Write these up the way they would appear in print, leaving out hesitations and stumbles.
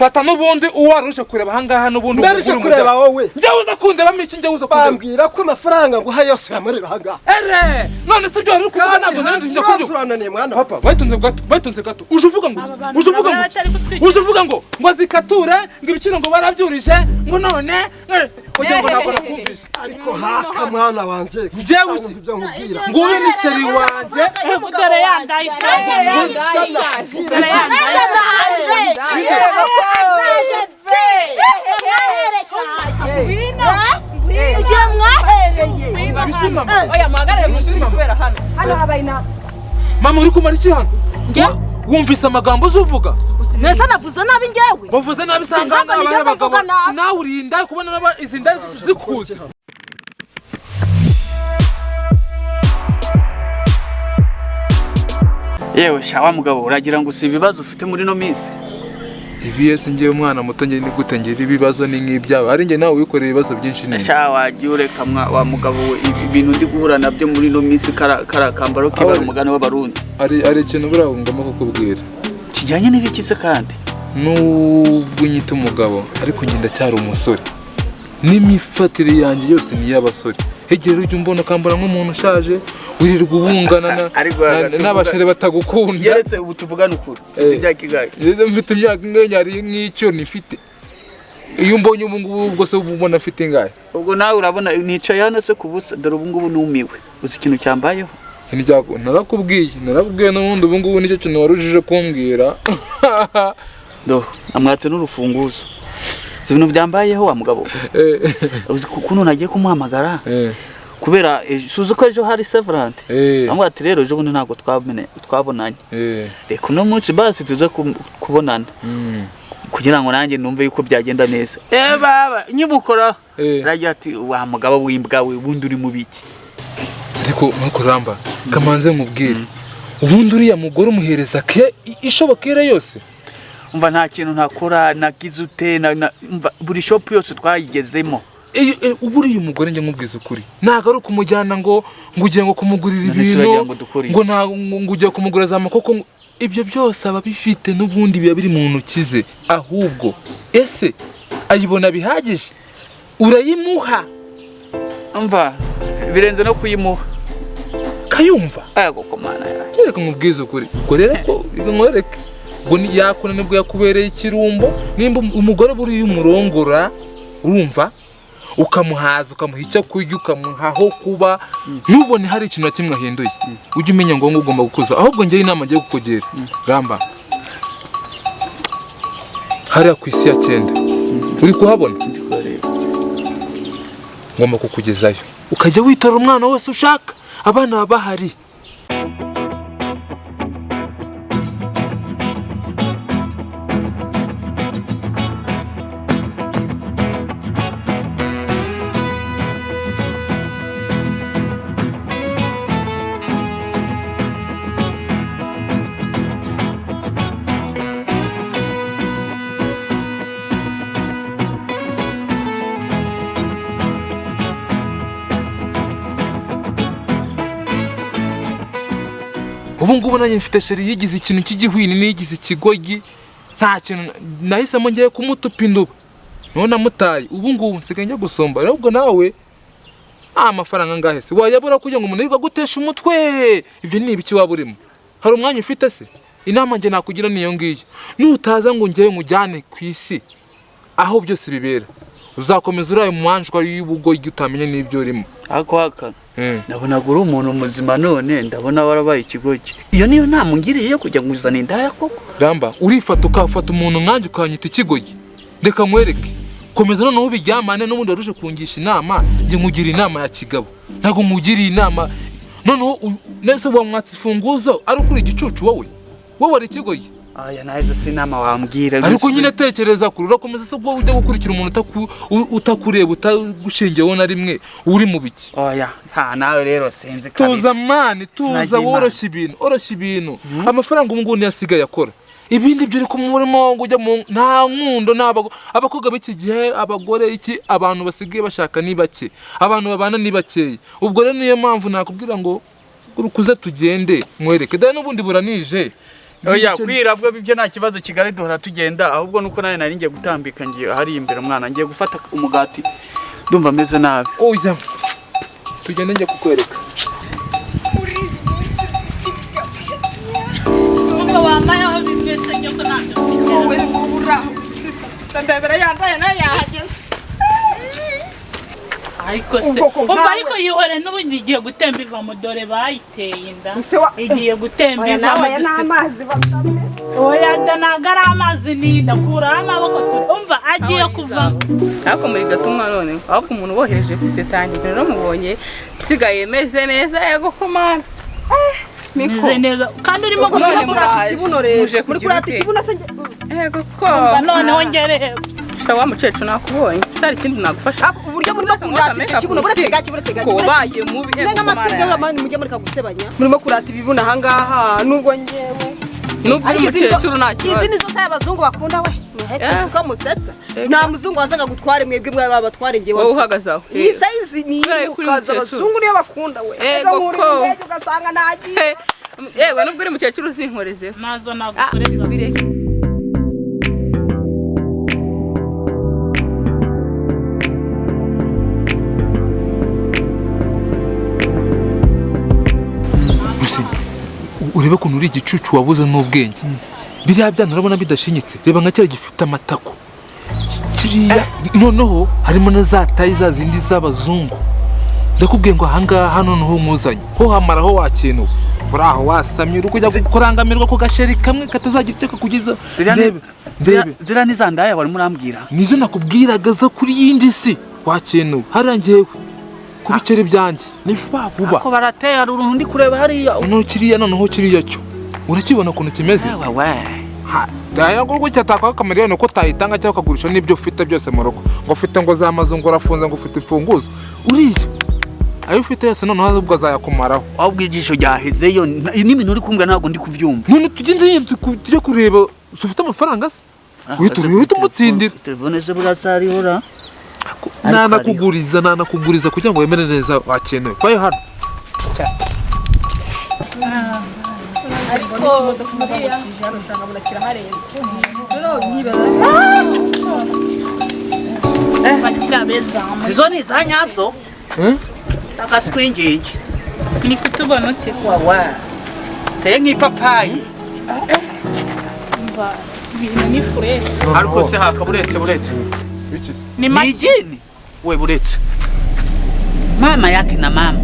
fata n'ubundi uwaruje kureba hangaha n'ubundi Mberije kureba wowe. Njye uza kundeba miki njye uza kundeba. Bambwira ko amafaranga nguha yose yamureba hangaha. None se byo ari kuvuga ntabwo njye kurananiye mwana. Papa, baitunze gato. Uje uvuga ngo zikature ngo ibiciro ngo barabyurije ngo none kugira ngo ntabwo nakumvisha. Ariko haka mwana wanje. Njyewe ibyo nkubwira. Ngo ube ni seri wanje. Mugore yandaye. Mama uri kumara iki hano? Wumvise amagambo uzuvuga? Nesa navuze nabi njyewe. Bavuze nabi sangana abagabo. Nawe urinda kubona izi ndaya zikuze. Yewe shawa mugabo uragira ngo si ibibazo ufite muri no minsi. Ibiyese ngiye umwana muto ngiye ni gute ngira ibibazo ni nk'ibyawe ari nge nawe wikoreye ibibazo byinshi nini. Shawa giureka wa mugabo ibintu ndi guhura nabyo muri no minsi karakambaro kibara umugano w'abarundi. Ari ikintu buraho ngomba kukubwira. Kijyanye n'ibikise kandi. Nubwo nyita umugabo ariko ngenda cyari umusore. N'imifatire yanjye yose ni y'abasore. Hegera ujye umbona kambara nk'umuntu ushaje wirirwa ubungana n'abashare batagukunda. Yeretse ubu tuvugana ukuri. Imyaka ingahe? Mfite imyaka ingahe ari nk'icyo nifite. Iyo umbonye ubu ngubu ubwo se ubona afite ingahe? Ubwo nawe urabona nicaye hano se kubusa dore ubu ngubu numiwe. Uzi ikintu cyambayeho? Narakubwiye n'ubundi ubu ngubu nicyo kintu warujije kumbwira. Amwatse n'urufunguzo. Ibintu byambayeho wa mugabo. Uzi kuno nagiye kumuhamagara. Kubera suze ko ejo hari Severant. Amwe ati rero ejo bundi ntabwo twabonanye. Reka uno munsi basi tuze kubonana. Kugira ngo nanjye numve yuko byagenda neza. Baba nyibukora. Ragira ati wa mugabo w'imbwa we bundi uri mu biki. Ariko nkuramba kamanze mubwire. Ubundi uriya mugore umuhereza ke ishobokera yose. Umva nta kintu ntakora nagize ute buri shop yose twayigezemo. Uburi uyu mugore nje nkubwiza ukuri. Ntago ari kumujyana ngo ugiye ngo kumugurira ibintu ngo ngo ugiye kumugura za makoko ibyo byose aba bifite n'ubundi biba biri mu ntukize ahubwo ese ayibona bihagije urayimuha umva birenze no kuyimuha kayumva ago komana reka nkubwiza ukuri ngo rero ko nkwereke ngo ni yakuna nibwo yakubereye ikirumbo nimba umugore buri y'umurongora urumva ukamuhaza ukamuhica kurya ukamuhaho kuba nubone hari ikintu kimwe ahinduye ujye umenya ngo ugomba gukuza ahubwo ngiye inama ngiye kukugira ramba hari kwisi ya 9 uri kuhabona ngomba kukugezayo ukajya witora umwana wese ushaka abana bahari ubu ngubu nanjye mfite sheri yigize ikintu cy'igihwini nigize ikigogi nta kintu nahisemo ngiye kumutupa induba none amutaye ubu ngubu nsigaye njya gusomba ahubwo nawe amafaranga ngahe se wayabura kugira ngo umuntu yiga gutesha umutwe ibyo ni ibiki waba urimo hari umwanya ufite se inama nge nakugira niyo ngiyo nutaza ngo ngiye nkujyane ku isi aho byose bibera uzakomeza uraye mu manjwa y'ubugogi utamenya n'ibyo urimo ako haka ndabona guru umuntu muzima none ndabona warabaye ikigogi iyo niyo nama ngiriye kujya nguzana indaya koko ramba urifata ukafata umuntu nkanje ukanyita ikigogi reka nkwereke komeza none ubiryamane n'ubundi waruje kungisha inama nge nkugira inama ya kigabo ntago nkugiriye inama none nese wamwatse ifunguzo ari kuri igicucu wowe ari ikigogi aya nahize sinama wambwira ariko nyine tekereza kuri urakomeza se ubwo ujya gukurikira umuntu utakureba utagushingiyeho na rimwe uri mu biki oya nta nawe rero senze kabisa tuza mani tuza woroshye ibintu amafaranga ubu ngubu yasigaye akora ibindi byo uri kumurimo ngo ujya mu nta nkundo abakobwa b'iki gihe abagore iki abantu basigaye bashaka ni bake abantu babana ni bakeye ubwo rero niyo mpamvu nakubwira ngo urukuze tugende mwereke dai n'ubundi buranije oya kwirabwa bibyo nta kibazo Kigali duhora tugenda ahubwo nuko nane nari ngiye gutambika ngiye hari imbere mwana ngiye gufata umugati ndumva ameze nabi oya tugende njye kukwereka wambaye aho bimeze nyoko ntabyo wowe mubura ndabera yandaye nayo yahageze ariko se umva ariko yihore n'ubundi igiye gutemba iva mu dore bayiteye inda igiye gutemba iva mu n'amazi bakame oya ndanagara amazi ninda kura amaboko umva agiye kuva ariko muri gatumwa none ahubwo umuntu wohereje kwisetangira rero mubonye nsigaye meze neza yego komana meze neza kandi urimo kurata ikibuno rero muri kurata ikibuno se yego ko none wongereye sawa mucecu nakubonye sari ikindi nagufasha uburyo muri kurata ikibuno buretse gake kubaye mubi nenga amatwi mujye muri kagusebanya murimo kurata ibibuno ahangaha nubwo ngewe nubwo umucecu izi nizo taye abazungu bakunda we Ko musetsa nta muzungu wazaga gutwara mwebwe mwe babatware ngiye wowe uhagazaho iyi size ni ukaza abazungu niyo bakunda we ego ko ugasanga nagiye yego nubwo uri mukecuru uzinkoreze nazo nagukoreza urebe kuntu uri igicucu wabuze n'ubwenge biriya byana urabona bidashinyitse reba nka kera gifite amatako kiriya noneho harimo na za tayi za zindi z'abazungu ndakubwiye ngo ahangaha noneho umuzanye ho hamaraho wakintu uri aho wasamye uri kujya kurangamirwa ku gasheri kamwe katazagira icyo kakugeza zira ni za ndaya wari murambwira nizo nakubwiraga zo kuri yindi si wakintu harangiyewe ku biceri byanjye ni vuba ko barateye hari uruntu ndi kureba hariya noneho kiriya cyo urakibona ukuntu kimeze daya ngo gutya takwa kameriyone ko tayitanga cyangwa kagurisha n'ibyo ufite byose mu rugo ngo ufite ngo za mazu ngo urafunze ngo ufite ifunguzo uriye ayo ufite yose noneho ubwo azayakumaraho ahubwo ijisho ryahezeyo n'ibintu uri kumbwa ntabwo ndi kubyumva none tugende tujye kureba ufite amafaranga se uhita umutsindira telefone ze burasarihora nanakuguriza kugira ngo wemere neza wakenewe kwayo hano ariko ndakubwira usanga murakira harenze rero nyibaza bakira beza zizo ni za nyazo takaswingingi ni kutubona ute wawa teye nk'ipapayi umva ibintu ni fresh ariko se hakaburetse ni majini we buretse mama yake na mama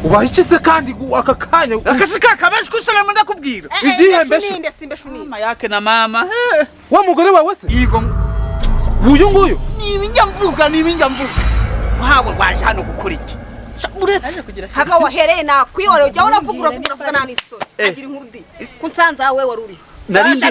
ubahice se kandi aka kanya akasika kabesh kusala ndakubwira igihembe simbe shuni mama yake na mama wa mugore wawe se yigo uyu nguyu ni ibinjamvuga wawe waje hano gukora iki uretse haga wahereye na kwiyore ujya uravuga nani sore agira inkuru kunsanza wewe waruri narindi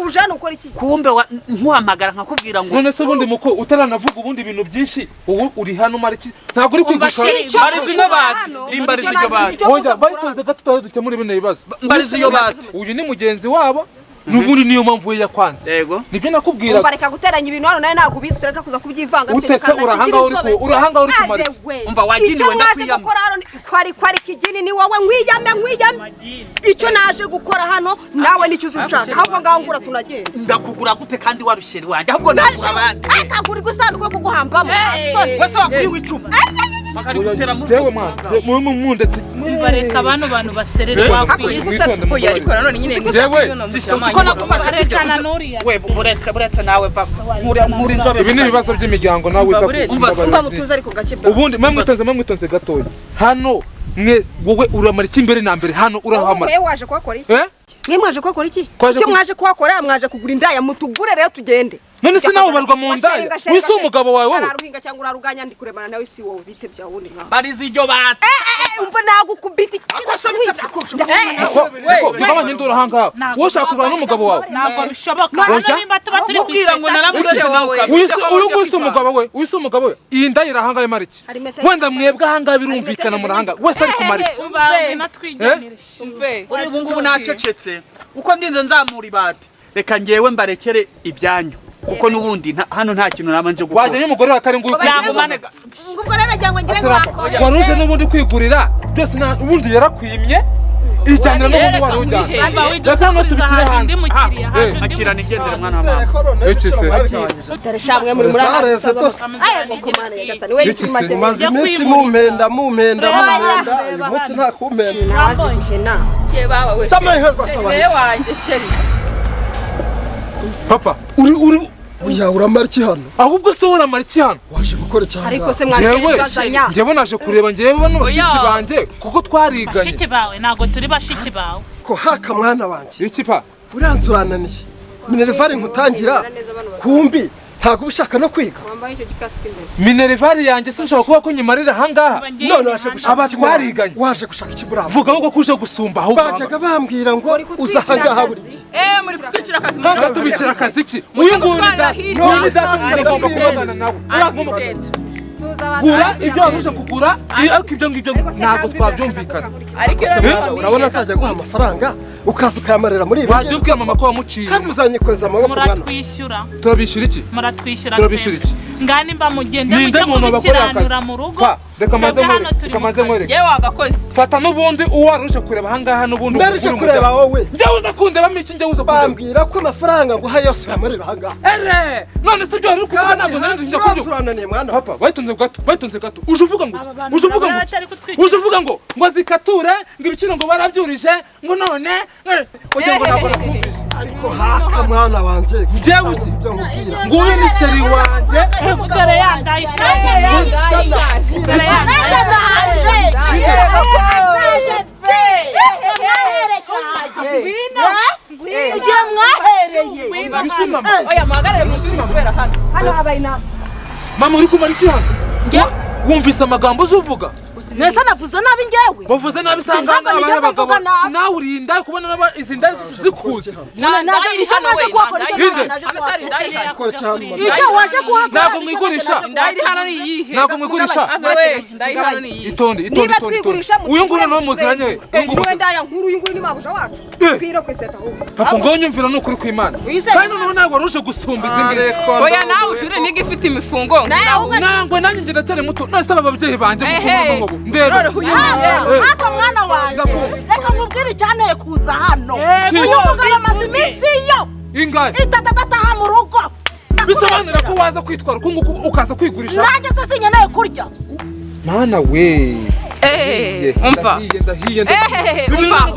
ujana ukora iki kumbe nkuhamagara nkakubwira ngo none se ubundi muko utaranavuga ubundi ibintu byinshi ubu uri hano mariki ntabwo uri kwigusha mbarizi no bati limbarizi iryo bati oya bayitonze gato dukemura ibintu bibazo mbarizi iyo bati uyu ni mugenzi wabo nubundi niyo mpamvu we yakwanze yego nibyo nakubwira bareka guteranya ibintu hano nawe ntabwo ubizi tureka kuza kubyivanga utese urahanga uri kumara umva wagini wenda kwiyama kwari kijini ni wowe nkwiyame icyo naje gukora hano nawe nicyo uzushaka ahubwo ngaho ngura tunagenda ndakugura gute kandi warusheri wanjye ahubwo nakugura abandi akagura gusanduku yo kuguhambamo wese wakuriwe icuma bakari gutera mu mundetse bareka abantu baserere bakwiye ariko nanone nyine ko nakufasha rekana nuriya we buretse nawe va muri nzobe ibi ni ibibazo by'imiryango nawe umva mutuze ariko gace ubundi mamwitonze gatoya hano mwe wowe uramara iki imbere na mbere hano urahamara wewe waje kuhakora iki mwe mwaje kuhakora iki icyo mwaje kuhakora mwaje kugura indaya mutugure rero tugende none se nawe barwa mu ndaya wise umugabo wawe wowe araruhinga cyangwa uraruganya ndi kurebana nawe si wowe bite bya wundi nka barizi iryo bati umva nagukubita Mugabanye ndura hanga woshaka kugura n'umugabo wawe ntabwo bishoboka nimba tuba turi kubwira ngo naramuretse nawe wise umugabo we iyi ndaya irahanga mariki wenda mwebwe hanga birumvikana murahanga wese ari kumariki uri ubu ngubu nacecetse uko ndinze nzamura ibati reka ngewe mbarekere ibyanyu kuko nubundi hano nta kintu namanje gukora waje n'umugore wa kare nguyu nagumanega ngubwo rero ajya ngo ngire ngwako waruje n'ubundi kwigurira byose ubundi yarakwimye ijyanira n'ubundi wari ujyana Amba widusanga tubikire hanze akira nigendere mwana wa mama ece se dore shamwe muri zarese to ayo kumana yagasani we Iki se? maze iminsi mumpenda uyu munsi nta kumpenda nazi guhena ye baba we tamaye rwasaba wanjye sheri papa uri uya uramara iki hano ahubwo se uramara iki hano waje gukora cyane ariko se jewe mwazanya njyewe naje kureba njyewe n'abashiki banjye kuko twariganye bashiki bawe ntago turi bashiki bawe ko haka mwana wanjye iki pa uranzurananiye minervari nkutangira kumbi ntabwo ubishaka no kwiga wambaye icyo gikasike imbere minervari yanjye sinshobora kuba ko nyimarira ahangaha none waje gushaka aba twariganye waje gushaka ikiburamo vuga ahubwo kuje gusumba ahubwo bajyaga bambwira ngo uzahangaha buri gihe muri kutwicira akazi ntabwo tubikira akazi ki uyu nguyu ni data ngomba kubagana nawe gura ibyo waruje kugura ariko ibyo ngibyo ntabwo twabyumvikana ariko urabona azajya guha amafaranga ukaza ukayamarira muri ibi wajya ubwira mama ko wamuciye kandi uzanyikoreza amaboko mwana muratwishyura turabishyura iki muratwishyura turabishyura iki ngani mba mugende ninde mujye muntu wakoreye akazi kubikiranura mu rugo pa reka maze nkwereke yewe wagakoze fata n'ubundi uwo waruje kureba ahangaha n'ubundi mbere uje kureba wowe njyewe uza kundebamo iki njyewe uza kundeba bambwira ko amafaranga nguha yose uyamarira ahangaha ere none se ibyo wari uri kuvuga ntabwo nari njya kubyumva urananiye mwana papa waitunze gato uje uvuga ngo uje uvuga ngo zikature ngo ibiciro ngo barabyurije ngo none kugira ngo ntabwo nakumvise ariko haka mwana wanjye njyewe iki ngo uyu ni sheri wanjye dore yandaye oya muhagarare musi kubera hano abayina mama uri kumara iki hano wumvise amagambo uvuga nese navuze nabi njyewe bavuze nabi sanga n'abagabo nawe urinda kubona izi nda zikuze icyo waje kuhakora ntabwo mwigurisha ndayiri hano ni iyihe ntabwo mwigurisha ndayiri hano ni iyihe itonde niba twigurisha uyu nguyu niwe muziranye niwe ndaya nkuru uyu nguyu ni mabuja wacu piro kwiseta ahubwo papa ngo nyumvira n'ukuri kw'Imana kandi noneho ntabwo waruje gusumba izi ngizi oya nawe ujure niga ifite imifungo nangwe nanjye njye ndacyari muto nase aba babyeyi banjye ndeba haka mwana wanjye reka nkubwire icyanteye kuza hano uyu mugabo amaze iminsi yo ingahe itatataha mu rugo bisobanura ko waza kwitwara uko nguko ukaza kwigurisha nanjye se sinkeneye kurya mana we umva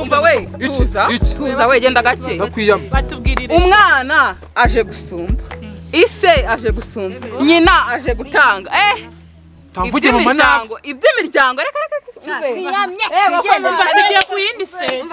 umva we tuza we genda gake batubwirire umwana aje gusumba ise aje gusumba nyina aje gutanga tamvuge mama ntabwo iby'imiryango reka biyamye tugiye ku yindi se